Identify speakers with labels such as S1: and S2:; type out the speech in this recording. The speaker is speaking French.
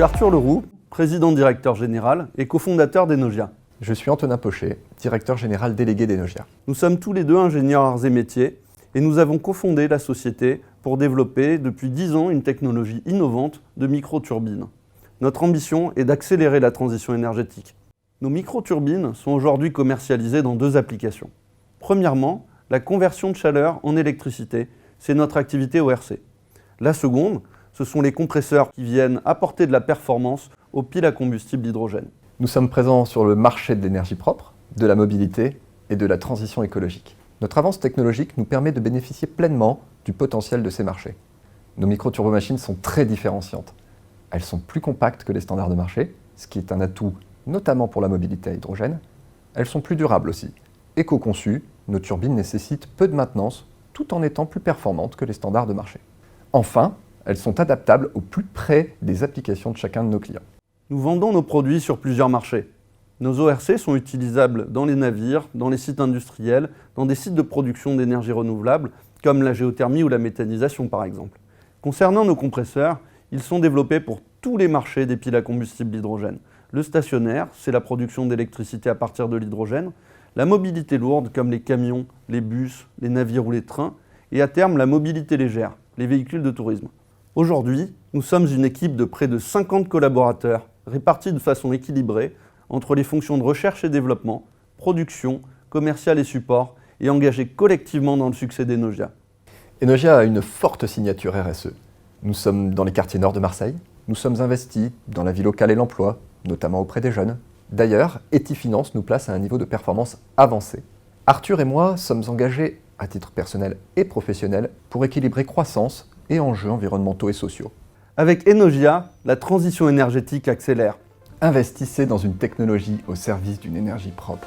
S1: suis Arthur Leroux, président-directeur général et cofondateur d'Enogia.
S2: Je suis Antonin Pochet, directeur général délégué d'Enogia.
S1: Nous sommes tous les deux ingénieurs arts et métiers et nous avons cofondé la société pour développer depuis 10 ans une technologie innovante de microturbines. Notre ambition est d'accélérer la transition énergétique. Nos microturbines sont aujourd'hui commercialisées dans 2 applications. Premièrement, la conversion de chaleur en électricité, c'est notre activité ORC. La seconde, ce sont les compresseurs qui viennent apporter de la performance aux piles à combustible d'hydrogène.
S2: Nous sommes présents sur le marché de l'énergie propre, de la mobilité et de la transition écologique. Notre avance technologique nous permet de bénéficier pleinement du potentiel de ces marchés. Nos microturbomachines sont très différenciantes. Elles sont plus compactes que les standards de marché, ce qui est un atout notamment pour la mobilité à hydrogène. Elles sont plus durables aussi. Éco-conçues, nos turbines nécessitent peu de maintenance tout en étant plus performantes que les standards de marché. Enfin, elles sont adaptables au plus près des applications de chacun de nos clients.
S1: Nous vendons nos produits sur plusieurs marchés. Nos ORC sont utilisables dans les navires, dans les sites industriels, dans des sites de production d'énergie renouvelable, comme la géothermie ou la méthanisation par exemple. Concernant nos compresseurs, ils sont développés pour tous les marchés des piles à combustible d'hydrogène. Le stationnaire, c'est la production d'électricité à partir de l'hydrogène, la mobilité lourde comme les camions, les bus, les navires ou les trains, et à terme la mobilité légère, les véhicules de tourisme. Aujourd'hui, nous sommes une équipe de près de 50 collaborateurs répartis de façon équilibrée entre les fonctions de recherche et développement, production, commercial et support, et engagés collectivement dans le succès d'Enogia.
S2: Enogia a une forte signature RSE. Nous sommes dans les quartiers nord de Marseille, nous sommes investis dans la vie locale et l'emploi, notamment auprès des jeunes. D'ailleurs, Etifinance nous place à un niveau de performance avancé. Arthur et moi sommes engagés, à titre personnel et professionnel, pour équilibrer croissance et enjeux environnementaux et sociaux.
S1: Avec Enogia, la transition énergétique accélère.
S2: Investissez dans une technologie au service d'une énergie propre.